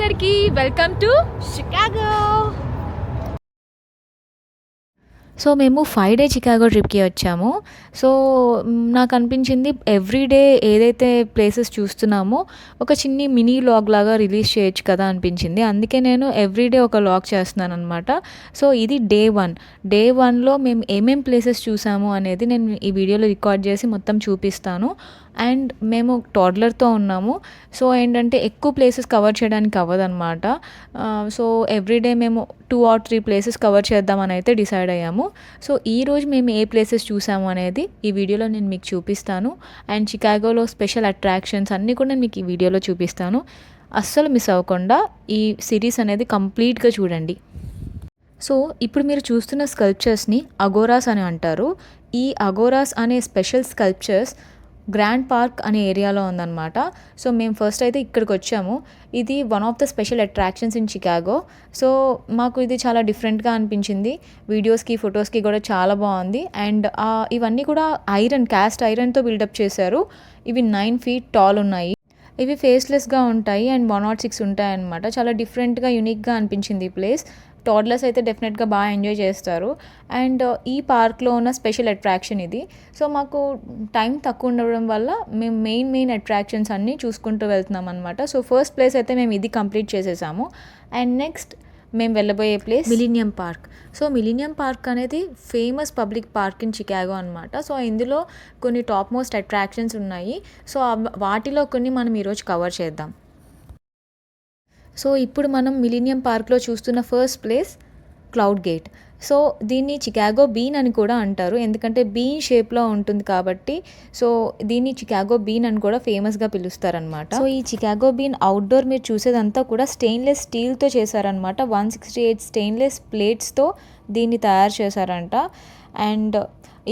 అందరికీ welcome to Chicago. So మేము 5 day Chicago ట్రిప్‌కి వచ్చాము. సో నాకు అనిపించింది ఎవ్రీడే ఏదైతే ప్లేసెస్ చూస్తున్నామో ఒక చిన్ని మినీ వ్లాగ్ లాగా రిలీజ్ చేయొచ్చు కదా అనిపించింది. అందుకే నేను ఎవ్రీడే ఒక వ్లాగ్ చేస్తున్నాననమాట. సో ఇది డే 1. డే 1లో మేము ఏమేం ప్లేసెస్ చూసాము అనేది నేను ఈ వీడియోలో రికార్డ్ చేసి మొత్తం చూపిస్తాను. అండ్ మేము టోడ్లర్‌తో ఉన్నాము. సో ఏంటంటే ఎక్కువ ప్లేసెస్ కవర్ చేయడానికి అవ్వదనమాట. సో ఎవ్రీడే మేము 2 ఆర్ 3 ప్లేసెస్ కవర్ చేద్దామని అయితే డిసైడ్ అయ్యాము. సో ఈరోజు మేము ఏ ప్లేసెస్ చూసాము అనేది ఈ వీడియోలో నేను మీకు చూపిస్తాను. అండ్ చికాగోలో స్పెషల్ అట్రాక్షన్స్ అన్నీ కూడా నేను మీకు ఈ వీడియోలో చూపిస్తాను. అస్సలు మిస్ అవ్వకుండా ఈ సిరీస్ అనేది కంప్లీట్‌గా చూడండి. సో ఇప్పుడు మీరు చూస్తున్న స్కల్ప్చర్స్‌ని అగోరాస్ అని అంటారు. ఈ అగోరాస్ అనే స్పెషల్ స్కల్ప్చర్స్ గ్రాండ్ పార్క్ అనే ఏరియాలో ఉందన్నమాట. సో మేము ఫస్ట్ అయితే ఇక్కడికి వచ్చాము. ఇది one of the special attractions in Chicago. So మాకు ఇది చాలా డిఫరెంట్గా అనిపించింది. వీడియోస్కి ఫొటోస్కి కూడా చాలా బాగుంది. అండ్ ఇవన్నీ కూడా క్యాస్ట్ ఐరన్తో బిల్డప్ చేశారు. ఇవి 9 feet టాల్ ఉన్నాయి. ఇవి ఫేస్లెస్గా ఉంటాయి అండ్ 106 ఉంటాయి అన్నమాట. చాలా డిఫరెంట్గా యూనిక్గా అనిపించింది ఈ ప్లేస్. టోడ్లర్స్ అయితే డెఫినెట్గా బాగా ఎంజాయ్ చేస్తారు. అండ్ ఈ పార్క్లో ఉన్న స్పెషల్ అట్రాక్షన్ ఇది. సో మాకు టైం తక్కువ ఉండడం వల్ల మేము మెయిన్ అట్రాక్షన్స్ అన్నీ చూసుకుంటూ వెళ్తున్నాం అనమాట. సో ఫస్ట్ ప్లేస్ అయితే మేము ఇది కంప్లీట్ చేసేసాము. అండ్ నెక్స్ట్ మేము వెళ్ళబోయే place Millennium Park. So Millennium Park అనేది famous public park in Chicago అనమాట. సో ఇందులో కొన్ని టాప్ మోస్ట్ అట్రాక్షన్స్ ఉన్నాయి. సో వాటిలో కొన్ని మనం ఈరోజు కవర్ చేద్దాం. సో ఇప్పుడు మనం మిలీనియం పార్క్లో చూస్తున్న first place cloud gate. So దీన్ని చికాగో బీన్ అని కూడా అంటారు. ఎందుకంటే బీన్ షేప్లో ఉంటుంది కాబట్టి సో దీన్ని చికాగో బీన్ అని కూడా ఫేమస్గా పిలుస్తారనమాట. సో ఈ చికాగో బీన్ అవుట్డోర్ మీరు చూసేదంతా కూడా స్టెయిన్లెస్ స్టీల్తో చేశారనమాట. 168 స్టెయిన్లెస్ ప్లేట్స్తో దీన్ని తయారు చేశారంట. అండ్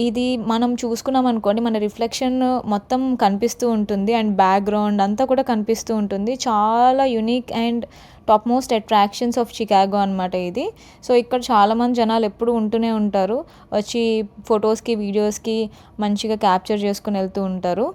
ఇది మనం చూసుకున్నాం అనుకోండి మన రిఫ్లెక్షన్ మొత్తం కనిపిస్తూ ఉంటుంది అండ్ బ్యాక్గ్రౌండ్ అంతా కూడా కనిపిస్తూ ఉంటుంది. చాలా unique and top most attractions of Chicago అనమాట ఇది. సో ఇక్కడ చాలామంది జనాలు ఎప్పుడు ఉంటూనే ఉంటారు. వచ్చి ఫొటోస్కి వీడియోస్కి మంచిగా క్యాప్చర్ చేసుకుని వెళ్తూ ఉంటారు.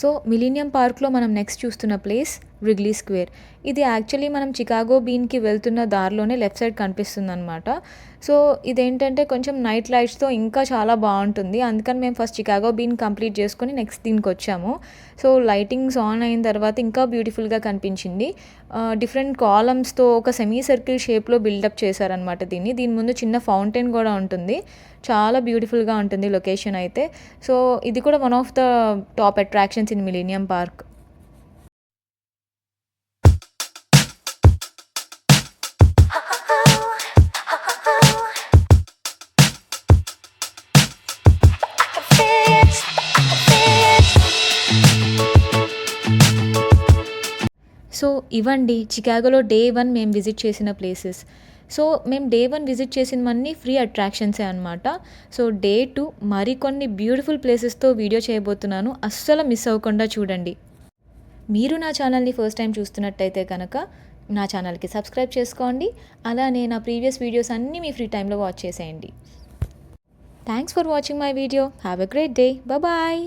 సో మిలీనియం పార్క్లో మనం నెక్స్ట్ చూస్తున్న ప్లేస్ రిగ్లీ స్క్వేర్. ఇది యాక్చువల్లీ మనం చికాగో బీన్కి వెళ్తున్న దారిలోనే లెఫ్ట్ సైడ్ కనిపిస్తుంది అనమాట. సో ఇదేంటంటే కొంచెం నైట్ లైట్స్తో ఇంకా చాలా బాగుంటుంది. అందుకని మేము ఫస్ట్ చికాగో బీన్ కంప్లీట్ చేసుకొని నెక్స్ట్ దీనికి వచ్చాము. సో లైటింగ్స్ ఆన్ అయిన తర్వాత ఇంకా బ్యూటిఫుల్గా కనిపించింది. డిఫరెంట్ కాలమ్స్తో ఒక సెమీ సర్కిల్ షేప్లో బిల్డప్ చేశారనమాట దీని ముందు చిన్న ఫౌంటైన్ కూడా ఉంటుంది. చాలా బ్యూటిఫుల్గా ఉంటుంది లొకేషన్ అయితే. సో ఇది కూడా one of the top attractions in millennium Park. So ఇవండి చికాగోలో డే 1 మేము విజిట్ చేసిన ప్లేసెస్. సో మేము డే 1 విజిట్ చేసినవన్నీ ఫ్రీ అట్రాక్షన్సే అనమాట. సో డే 2 మరికొన్ని బ్యూటిఫుల్ ప్లేసెస్తో వీడియో చేయబోతున్నాను. అస్సలు మిస్ అవ్వకుండా చూడండి. మీరు నా ఛానల్ని ఫస్ట్ టైం చూస్తున్నట్టయితే కనుక నా ఛానల్కి సబ్స్క్రైబ్ చేసుకోండి. అలానే నా ప్రీవియస్ వీడియోస్ అన్నీ మీ ఫ్రీ టైంలో వాచ్ చేసేయండి. Thanks for watching my video. Have a great day. Bye.